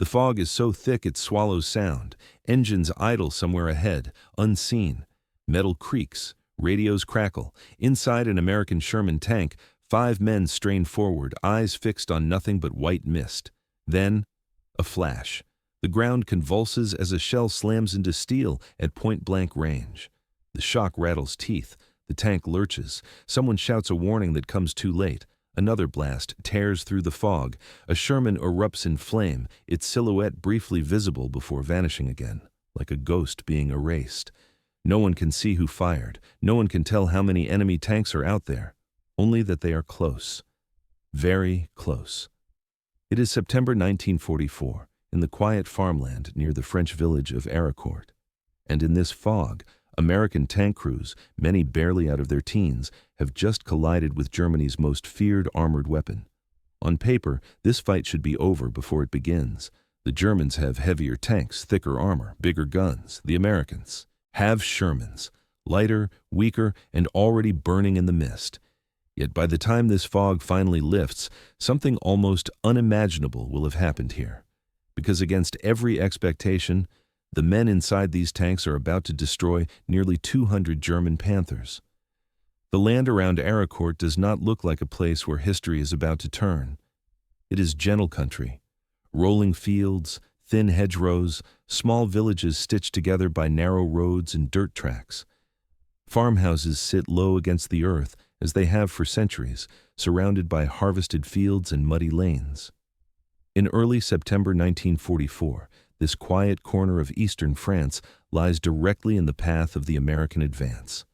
The fog is so thick it swallows sound. Engines idle somewhere ahead, unseen. Metal creaks, radios crackle. Inside an American Sherman tank, 5 men strain forward, eyes fixed on nothing but white mist. Then, a flash. The ground convulses as a shell slams into steel at point-blank range. The shock rattles teeth. The tank lurches. Someone shouts a warning that comes too late. Another blast tears through the fog. A Sherman erupts in flame, its silhouette briefly visible before vanishing again, like a ghost being erased. No one can see who fired. No one can tell how many enemy tanks are out there. Only that they are close. Very close. It is September 1944, in the quiet farmland near the French village of Arracourt. And in this fog, American tank crews, many barely out of their teens, have just collided with Germany's most feared armored weapon. On paper, this fight should be over before it begins. The Germans have heavier tanks, thicker armor, bigger guns. The Americans have Shermans, lighter, weaker, and already burning in the mist. Yet by the time this fog finally lifts, something almost unimaginable will have happened here. Because against every expectation, the men inside these tanks are about to destroy nearly 200 German Panthers. The land around Arracourt does not look like a place where history is about to turn. It is gentle country. Rolling fields, thin hedgerows, small villages stitched together by narrow roads and dirt tracks. Farmhouses sit low against the earth, as they have for centuries, surrounded by harvested fields and muddy lanes. In early September 1944, this quiet corner of eastern France lies directly in the path of the American advance.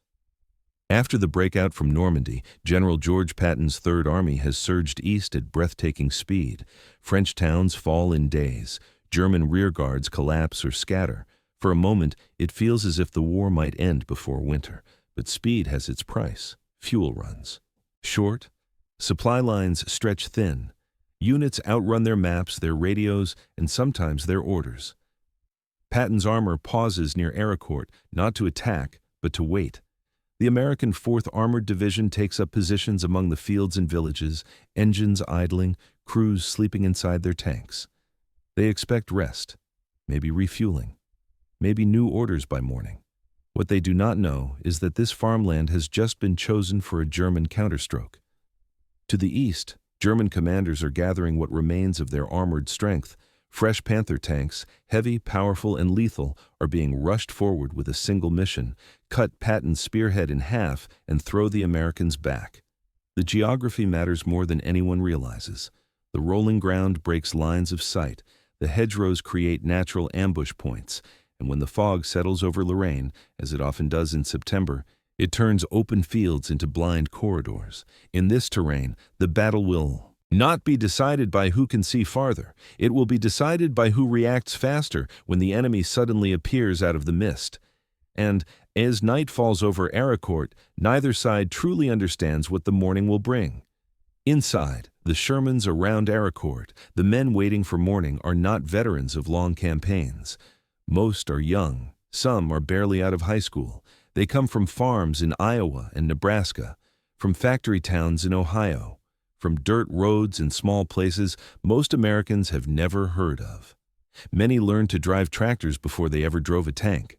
After the breakout from Normandy, General George Patton's Third Army has surged east at breathtaking speed. French towns fall in days. German rearguards collapse or scatter. For a moment, it feels as if the war might end before winter. But speed has its price. Fuel runs short. Supply lines stretch thin. Units outrun their maps, their radios, and sometimes their orders. Patton's armor pauses near Arracourt, not to attack, but to wait. The American 4th Armored Division takes up positions among the fields and villages, engines idling, crews sleeping inside their tanks. They expect rest, maybe refueling, maybe new orders by morning. What they do not know is that this farmland has just been chosen for a German counterstroke. To the east, German commanders are gathering what remains of their armored strength. Fresh Panther tanks, heavy, powerful, and lethal, are being rushed forward with a single mission: cut Patton's spearhead in half and throw the Americans back. The geography matters more than anyone realizes. The rolling ground breaks lines of sight. The hedgerows create natural ambush points. And when the fog settles over Lorraine, as it often does in September, it turns open fields into blind corridors. In this terrain, the battle will not be decided by who can see farther. It will be decided by who reacts faster when the enemy suddenly appears out of the mist. And as night falls over Arracourt, neither side truly understands what the morning will bring. Inside, the Shermans around Arracourt, the men waiting for morning, are not veterans of long campaigns. Most are young. Some are barely out of high school. They come from farms in Iowa and Nebraska, from factory towns in Ohio, from dirt roads in small places most Americans have never heard of. Many learned to drive tractors before they ever drove a tank.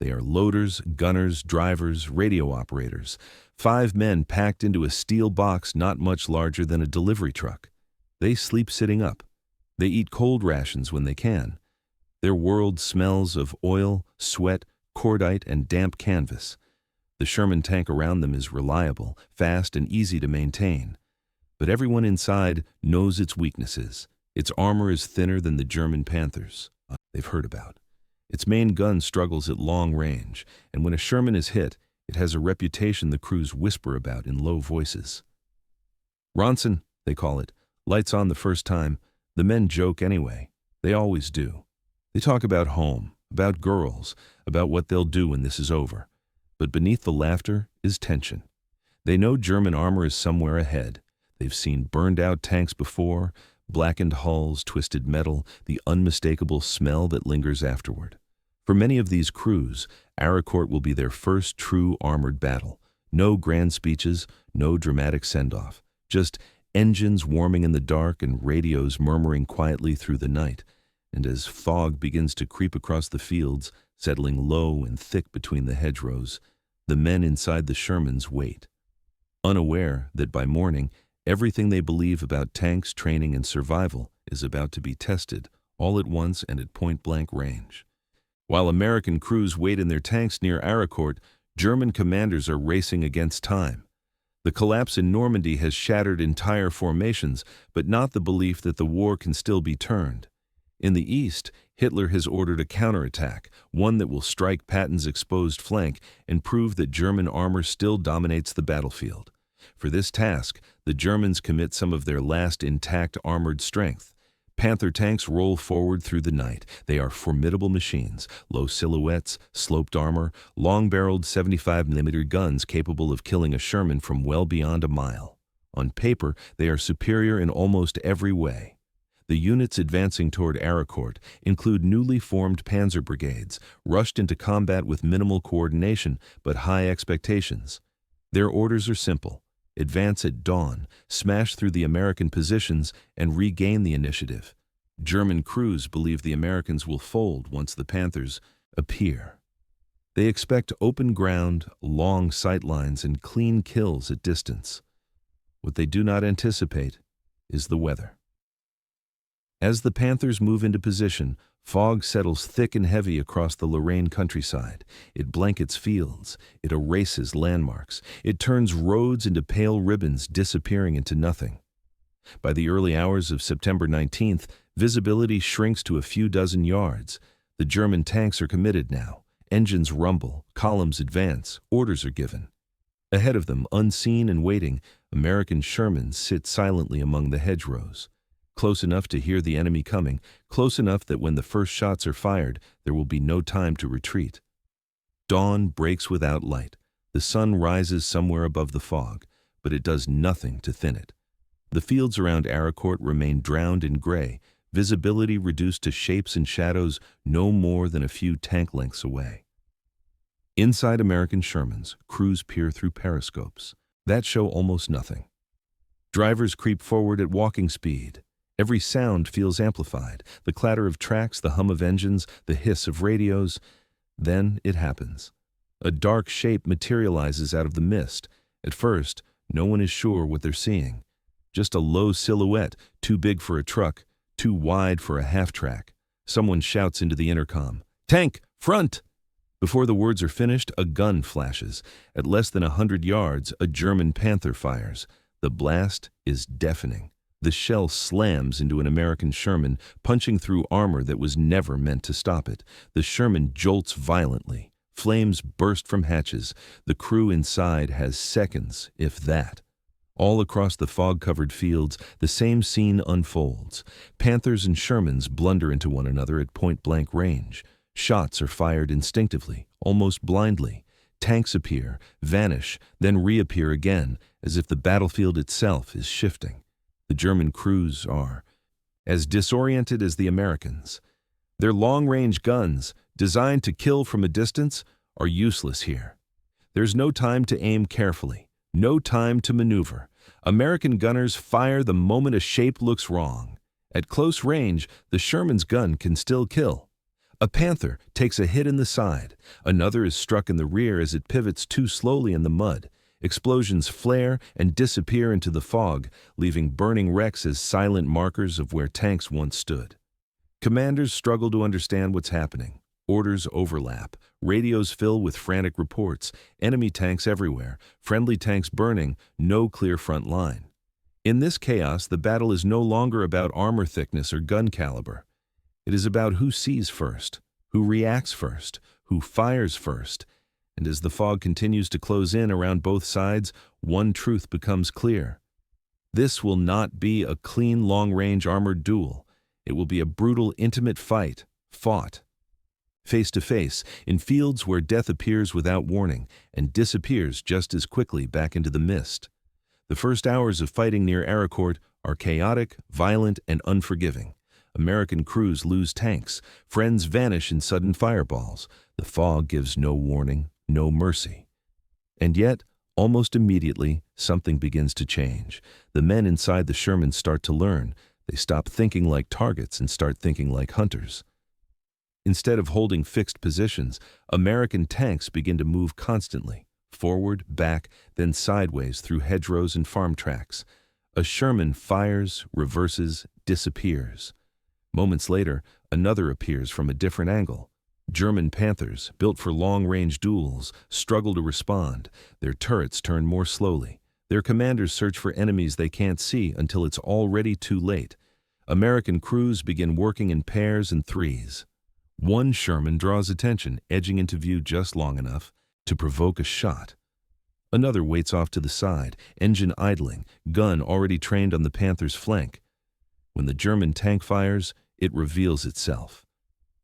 They are loaders, gunners, drivers, radio operators. 5 men packed into a steel box not much larger than a delivery truck. They sleep sitting up. They eat cold rations when they can. Their world smells of oil, sweat, cordite, and damp canvas. The Sherman tank around them is reliable, fast, and easy to maintain. But everyone inside knows its weaknesses. Its armor is thinner than the German Panthers they've heard about. Its main gun struggles at long range, and when a Sherman is hit, it has a reputation the crews whisper about in low voices. Ronson, they call it. Lights on the first time. The men joke anyway. They always do. They talk about home, about girls, about what they'll do when this is over. But beneath the laughter is tension. They know German armor is somewhere ahead. They've seen burned-out tanks before, blackened hulls, twisted metal, the unmistakable smell that lingers afterward. For many of these crews, Arracourt will be their first true armored battle. No grand speeches, no dramatic send-off. Just engines warming in the dark and radios murmuring quietly through the night. and as fog begins to creep across the fields, settling low and thick between the hedgerows, the men inside the Shermans wait, unaware that by morning, everything they believe about tanks, training, and survival is about to be tested, all at once and at point-blank range. While American crews wait in their tanks near Arracourt, German commanders are racing against time. The collapse in Normandy has shattered entire formations, but not the belief that the war can still be turned. In the east, Hitler has ordered a counterattack, one that will strike Patton's exposed flank and prove that German armor still dominates the battlefield. For this task, the Germans commit some of their last intact armored strength. Panther tanks roll forward through the night. They are formidable machines, low silhouettes, sloped armor, long-barreled 75mm guns capable of killing a Sherman from well beyond a mile. On paper, they are superior in almost every way. The units advancing toward Arracourt include newly formed panzer brigades, rushed into combat with minimal coordination but high expectations. Their orders are simple: advance at dawn, smash through the American positions, and regain the initiative. German crews believe the Americans will fold once the Panthers appear. They expect open ground, long sight lines, and clean kills at distance. What they do not anticipate is the weather. As the Panthers move into position, fog settles thick and heavy across the Lorraine countryside. It blankets fields. It erases landmarks. It turns roads into pale ribbons, disappearing into nothing. By the early hours of September 19th, visibility shrinks to a few dozen yards. The German tanks are committed now. Engines rumble, columns advance, orders are given. Ahead of them, unseen and waiting, American Shermans sit silently among the hedgerows. Close enough to hear the enemy coming, close enough that when the first shots are fired, there will be no time to retreat. Dawn breaks without light. The sun rises somewhere above the fog, but it does nothing to thin it. The fields around Arracourt remain drowned in gray, visibility reduced to shapes and shadows no more than a few tank lengths away. Inside American Shermans, crews peer through periscopes. That show almost nothing. Drivers creep forward at walking speed. Every sound feels amplified, the clatter of tracks, the hum of engines, the hiss of radios. Then it happens. A dark shape materializes out of the mist. At first, no one is sure what they're seeing. Just a low silhouette, too big for a truck, too wide for a half-track. Someone shouts into the intercom, "Tank, front!" Before the words are finished, a gun flashes. At less than 100 yards, a German Panther fires. The blast is deafening. The shell slams into an American Sherman, punching through armor that was never meant to stop it. The Sherman jolts violently. Flames burst from hatches. The crew inside has seconds, if that. All across the fog-covered fields, the same scene unfolds. Panthers and Shermans blunder into one another at point-blank range. Shots are fired instinctively, almost blindly. Tanks appear, vanish, then reappear again, as if the battlefield itself is shifting. The German crews are as disoriented as the Americans. Their long-range guns, designed to kill from a distance, are useless here. There's no time to aim carefully, no time to maneuver. American gunners fire the moment a shape looks wrong. At close range, the Sherman's gun can still kill. A Panther takes a hit in the side. Another is struck in the rear as it pivots too slowly in the mud. Explosions flare and disappear into the fog, leaving burning wrecks as silent markers of where tanks once stood. Commanders struggle to understand what's happening. Orders overlap. Radios fill with frantic reports. Enemy tanks everywhere. Friendly tanks burning. No clear front line. In this chaos, the battle is no longer about armor thickness or gun caliber. It is about who sees first, who reacts first, who fires first. And as the fog continues to close in around both sides, one truth becomes clear. This will not be a clean, long-range armored duel. It will be a brutal, intimate fight, fought face to face, in fields where death appears without warning and disappears just as quickly back into the mist. The first hours of fighting near Arracourt are chaotic, violent, and unforgiving. American crews lose tanks. Friends vanish in sudden fireballs. The fog gives no warning, no mercy. And yet, almost immediately, something begins to change. The men inside the Shermans start to learn. They stop thinking like targets and start thinking like hunters. Instead of holding fixed positions, American tanks begin to move constantly, forward, back, then sideways through hedgerows and farm tracks. A Sherman fires, reverses, disappears. Moments later, another appears from a different angle. German Panthers, built for long-range duels, struggle to respond. Their turrets turn more slowly. Their commanders search for enemies they can't see until it's already too late. American crews begin working in pairs and threes. One Sherman draws attention, edging into view just long enough to provoke a shot. Another waits off to the side, engine idling, gun already trained on the Panther's flank. When the German tank fires, it reveals itself.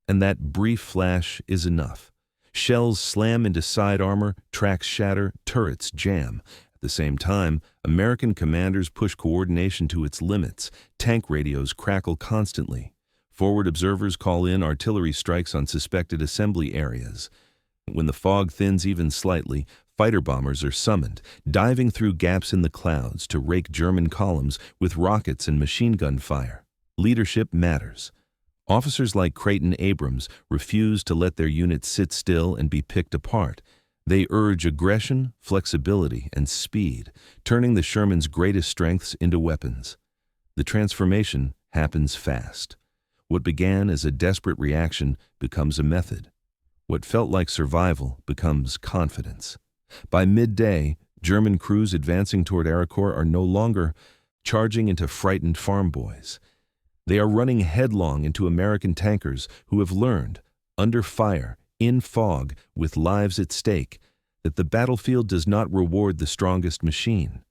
And that brief flash is enough. Shells slam into side armor, tracks shatter, turrets jam. At the same time, American commanders push coordination to its limits. Tank radios crackle constantly. Forward observers call in artillery strikes on suspected assembly areas. When the fog thins even slightly, fighter bombers are summoned, diving through gaps in the clouds to rake German columns with rockets and machine gun fire. Leadership matters. Officers like Creighton Abrams refuse to let their units sit still and be picked apart. They urge aggression, flexibility, and speed, turning the Sherman's greatest strengths into weapons. The transformation happens fast. What began as a desperate reaction becomes a method. What felt like survival becomes confidence. By midday, German crews advancing toward Arracourt are no longer charging into frightened farm boys. They are running headlong into American tankers who have learned, under fire, in fog, with lives at stake, that the battlefield does not reward the strongest machine.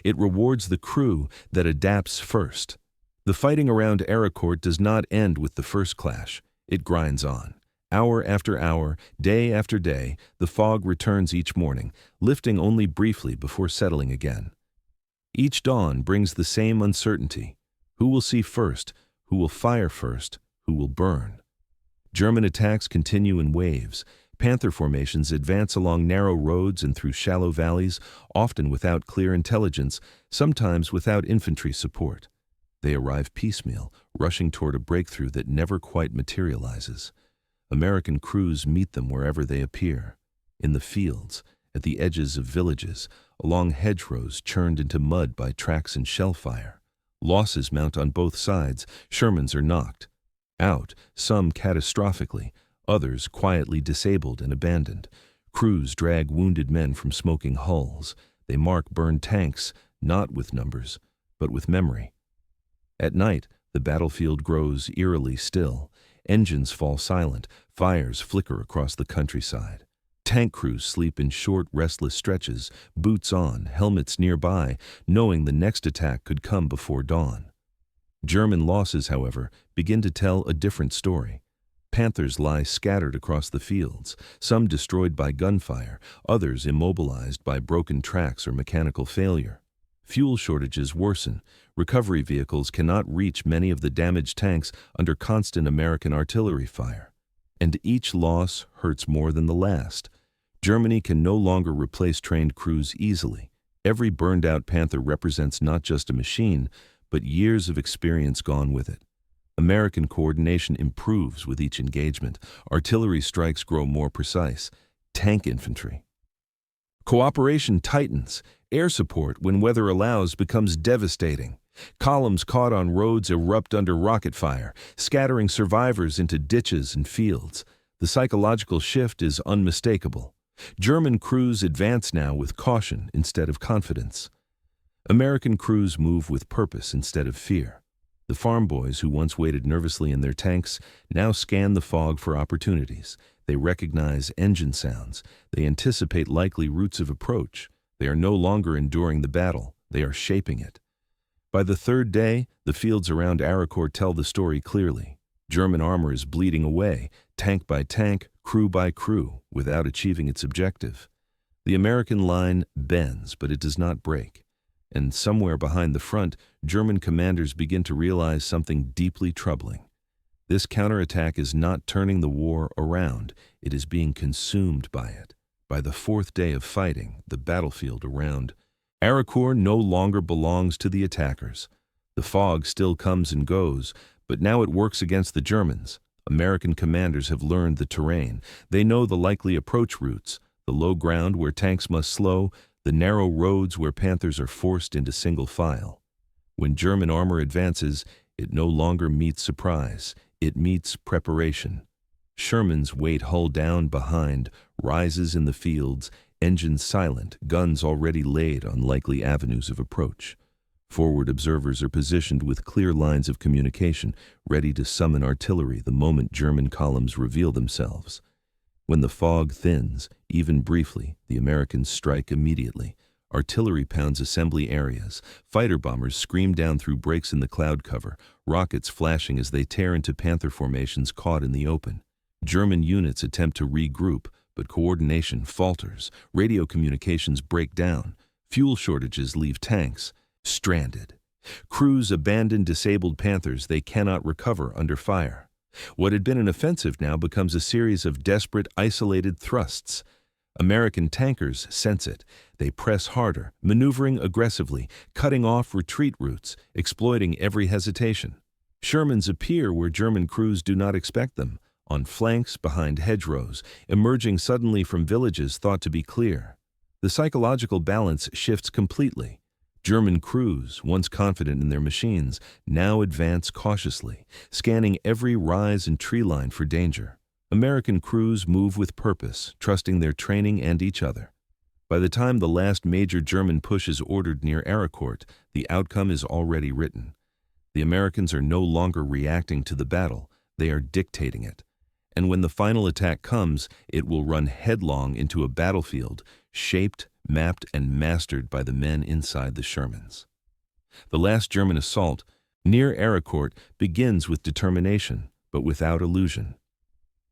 It rewards the crew that adapts first. The fighting around Arracourt does not end with the first clash. It grinds on. Hour after hour, day after day, the fog returns each morning, lifting only briefly before settling again. Each dawn brings the same uncertainty. Who will see first? Who will fire first? Who will burn? German attacks continue in waves. Panther formations advance along narrow roads and through shallow valleys, often without clear intelligence, sometimes without infantry support. They arrive piecemeal, rushing toward a breakthrough that never quite materializes. American crews meet them wherever they appear. In the fields, at the edges of villages, along hedgerows churned into mud by tracks and shell fire. Losses mount on both sides. Shermans are knocked out, some catastrophically, others quietly disabled and abandoned. Crews drag wounded men from smoking hulls. They mark burned tanks, not with numbers, but with memory. At night, the battlefield grows eerily still. Engines fall silent. Fires flicker across the countryside. Tank crews sleep in short, restless stretches, boots on, helmets nearby, knowing the next attack could come before dawn. German losses, however, begin to tell a different story. Panthers lie scattered across the fields, some destroyed by gunfire, others immobilized by broken tracks or mechanical failure. Fuel shortages worsen. Recovery vehicles cannot reach many of the damaged tanks under constant American artillery fire. And each loss hurts more than the last. Germany can no longer replace trained crews easily. Every burned-out Panther represents not just a machine, but years of experience gone with it. American coordination improves with each engagement. Artillery strikes grow more precise. Tank infantry. Cooperation tightens. Air support, when weather allows, becomes devastating. Columns caught on roads erupt under rocket fire, scattering survivors into ditches and fields. The psychological shift is unmistakable. German crews advance now with caution instead of confidence. American crews move with purpose instead of fear. The farm boys who once waited nervously in their tanks now scan the fog for opportunities. They recognize engine sounds. They anticipate likely routes of approach. They are no longer enduring the battle. They are shaping it. By the third day, the fields around Arracourt tell the story clearly. German armor is bleeding away, tank by tank, crew by crew, without achieving its objective. The American line bends, but it does not break. And somewhere behind the front, German commanders begin to realize something deeply troubling. This counterattack is not turning the war around, it is being consumed by it. By the fourth day of fighting, the battlefield around Arracourt no longer belongs to the attackers. The fog still comes and goes, but now it works against the Germans. American commanders have learned the terrain. They know the likely approach routes, the low ground where tanks must slow, the narrow roads where Panthers are forced into single file. When German armor advances, it no longer meets surprise, it meets preparation. Shermans wait hull down behind, rises in the fields, engines silent, guns already laid on likely avenues of approach. Forward observers are positioned with clear lines of communication, ready to summon artillery the moment German columns reveal themselves. When the fog thins, even briefly, the Americans strike immediately. Artillery pounds assembly areas. Fighter bombers scream down through breaks in the cloud cover, rockets flashing as they tear into Panther formations caught in the open. German units attempt to regroup, but coordination falters. Radio communications break down. Fuel shortages leave tanks stranded. Crews abandon disabled Panthers they cannot recover under fire. What had been an offensive now becomes a series of desperate, isolated thrusts. American tankers sense it. They press harder, maneuvering aggressively, cutting off retreat routes, exploiting every hesitation. Shermans appear where German crews do not expect them, on flanks, behind hedgerows, emerging suddenly from villages thought to be clear. The psychological balance shifts completely. German crews, once confident in their machines, now advance cautiously, scanning every rise and tree line for danger. American crews move with purpose, trusting their training and each other. By the time the last major German push is ordered near Arracourt, the outcome is already written. The Americans are no longer reacting to the battle, they are dictating it. And when the final attack comes, it will run headlong into a battlefield, shaped, mapped, and mastered by the men inside the Shermans. The last German assault, near Arracourt, begins with determination, but without illusion.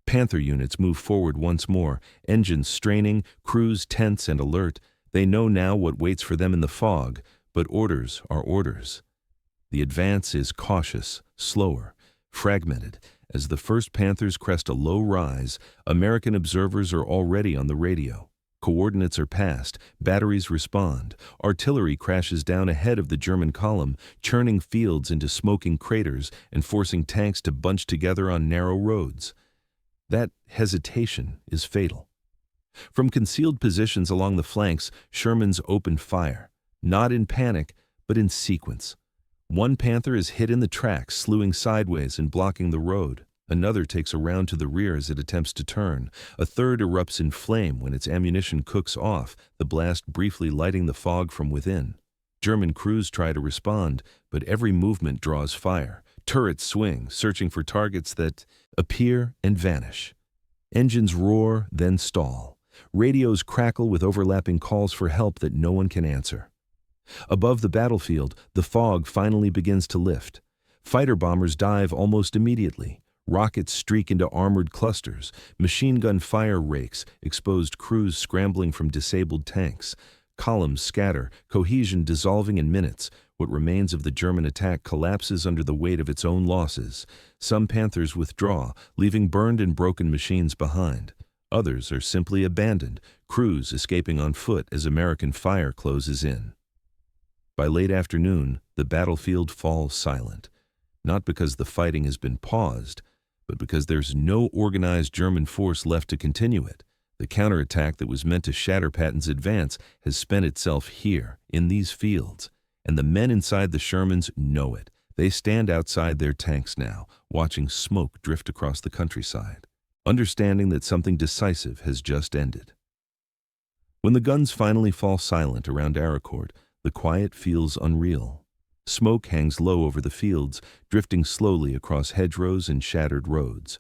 Panther units move forward once more, engines straining, crews tense and alert. They know now what waits for them in the fog, but orders are orders. The advance is cautious, slower, fragmented. As the first Panthers crest a low rise, American observers are already on the radio. Coordinates are passed, batteries respond, artillery crashes down ahead of the German column, churning fields into smoking craters and forcing tanks to bunch together on narrow roads. That hesitation is fatal. From concealed positions along the flanks, Shermans open fire, not in panic, but in sequence. One Panther is hit in the tracks, slewing sideways and blocking the road. Another takes a round to the rear as it attempts to turn. A third erupts in flame when its ammunition cooks off, the blast briefly lighting the fog from within. German crews try to respond, but every movement draws fire. Turrets swing, searching for targets that appear and vanish. Engines roar, then stall. Radios crackle with overlapping calls for help that no one can answer. Above the battlefield, the fog finally begins to lift. Fighter bombers dive almost immediately. Rockets streak into armored clusters. Machine gun fire rakes, exposed crews scrambling from disabled tanks. Columns scatter, cohesion dissolving in minutes. What remains of the German attack collapses under the weight of its own losses. Some Panthers withdraw, leaving burned and broken machines behind. Others are simply abandoned, crews escaping on foot as American fire closes in. By late afternoon, the battlefield falls silent, not because the fighting has been paused, but because there's no organized German force left to continue it. The counterattack that was meant to shatter Patton's advance has spent itself here, in these fields, and the men inside the Shermans know it. They stand outside their tanks now, watching smoke drift across the countryside, understanding that something decisive has just ended. When the guns finally fall silent around Arracourt, the quiet feels unreal. Smoke hangs low over the fields, drifting slowly across hedgerows and shattered roads.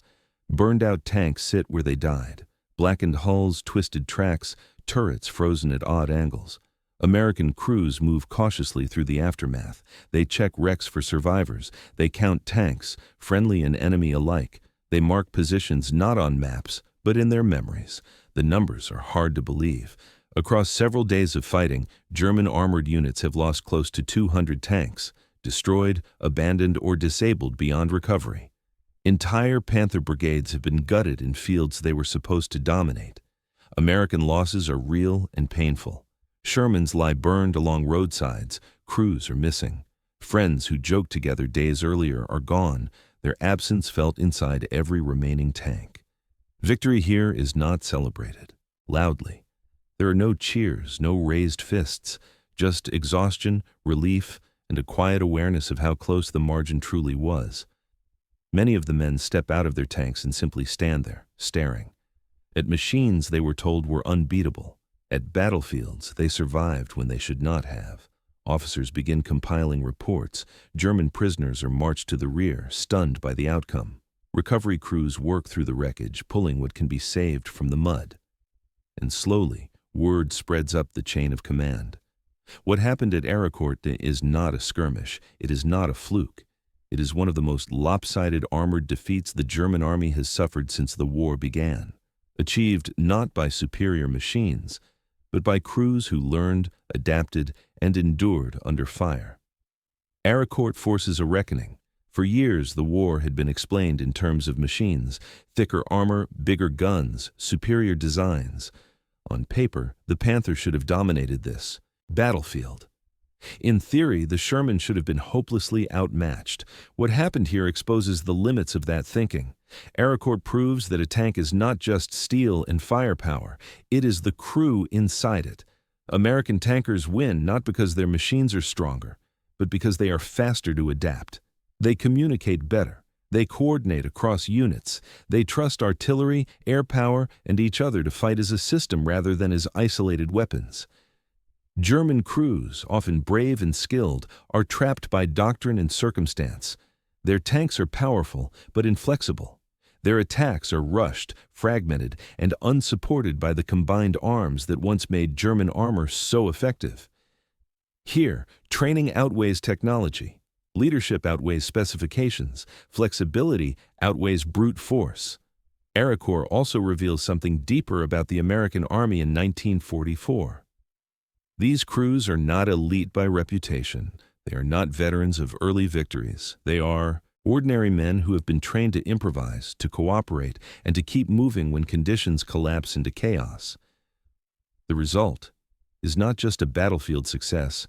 Burned-out tanks sit where they died. Blackened hulls, twisted tracks, turrets frozen at odd angles. American crews move cautiously through the aftermath. They check wrecks for survivors. They count tanks, friendly and enemy alike. They mark positions not on maps, but in their memories. The numbers are hard to believe. Across several days of fighting, German armored units have lost close to 200 tanks, destroyed, abandoned, or disabled beyond recovery. Entire Panther brigades have been gutted in fields they were supposed to dominate. American losses are real and painful. Shermans lie burned along roadsides, crews are missing. Friends who joked together days earlier are gone, their absence felt inside every remaining tank. Victory here is not celebrated loudly. There are no cheers, no raised fists, just exhaustion, relief, and a quiet awareness of how close the margin truly was. Many of the men step out of their tanks and simply stand there, staring. At machines they were told were unbeatable. At battlefields they survived when they should not have. Officers begin compiling reports. German prisoners are marched to the rear, stunned by the outcome. Recovery crews work through the wreckage, pulling what can be saved from the mud. And slowly, word spreads up the chain of command. What happened at Arracourt is not a skirmish. It is not a fluke. It is one of the most lopsided armored defeats the German army has suffered since the war began, achieved not by superior machines, but by crews who learned, adapted, and endured under fire. Arracourt forces a reckoning. For years, the war had been explained in terms of machines, thicker armor, bigger guns, superior designs. On paper, the Panther should have dominated this battlefield. In theory, the Sherman should have been hopelessly outmatched. What happened here exposes the limits of that thinking. Arracourt proves that a tank is not just steel and firepower, it is the crew inside it. American tankers win not because their machines are stronger, but because they are faster to adapt. They communicate better. They coordinate across units. They trust artillery, air power, and each other to fight as a system rather than as isolated weapons. German crews, often brave and skilled, are trapped by doctrine and circumstance. Their tanks are powerful, but inflexible. Their attacks are rushed, fragmented, and unsupported by the combined arms that once made German armor so effective. Here, training outweighs technology. Leadership outweighs specifications. Flexibility outweighs brute force. Arracourt also reveals something deeper about the American Army in 1944. These crews are not elite by reputation. They are not veterans of early victories. They are ordinary men who have been trained to improvise, to cooperate, and to keep moving when conditions collapse into chaos. The result is not just a battlefield success.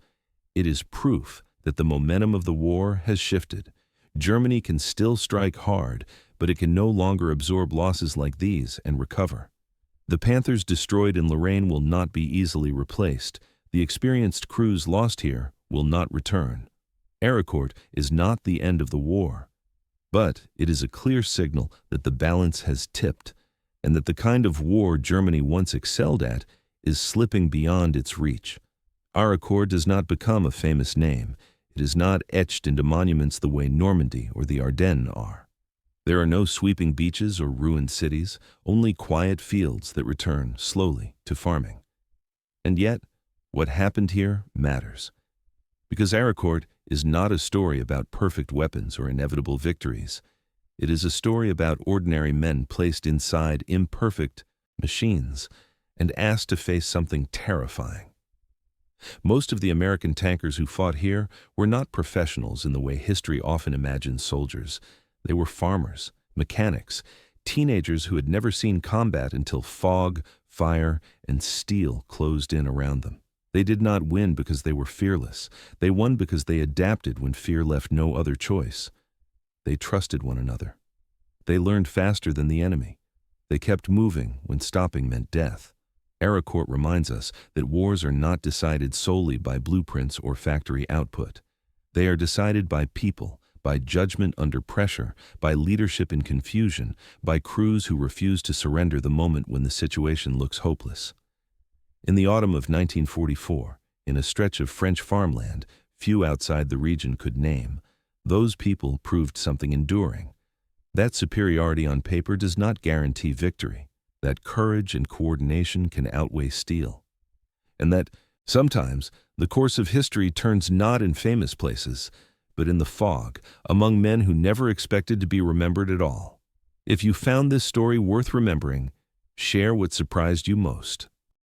It is proof that the momentum of the war has shifted. Germany can still strike hard, but it can no longer absorb losses like these and recover. The Panthers destroyed in Lorraine will not be easily replaced. The experienced crews lost here will not return. Arracourt is not the end of the war, but it is a clear signal that the balance has tipped and that the kind of war Germany once excelled at is slipping beyond its reach. Arracourt does not become a famous name. It is not etched into monuments the way Normandy or the Ardennes are. There are no sweeping beaches or ruined cities, only quiet fields that return slowly to farming. And yet, what happened here matters. Because Arracourt is not a story about perfect weapons or inevitable victories. It is a story about ordinary men placed inside imperfect machines and asked to face something terrifying. Most of the American tankers who fought here were not professionals in the way history often imagines soldiers. They were farmers, mechanics, teenagers who had never seen combat until fog, fire, and steel closed in around them. They did not win because they were fearless. They won because they adapted when fear left no other choice. They trusted one another. They learned faster than the enemy. They kept moving when stopping meant death. Arracourt reminds us that wars are not decided solely by blueprints or factory output. They are decided by people, by judgment under pressure, by leadership in confusion, by crews who refuse to surrender the moment when the situation looks hopeless. In the autumn of 1944, in a stretch of French farmland few outside the region could name, those people proved something enduring. That superiority on paper does not guarantee victory, that courage and coordination can outweigh steel, and that sometimes the course of history turns not in famous places, but in the fog, among men who never expected to be remembered at all. If you found this story worth remembering, share what surprised you most.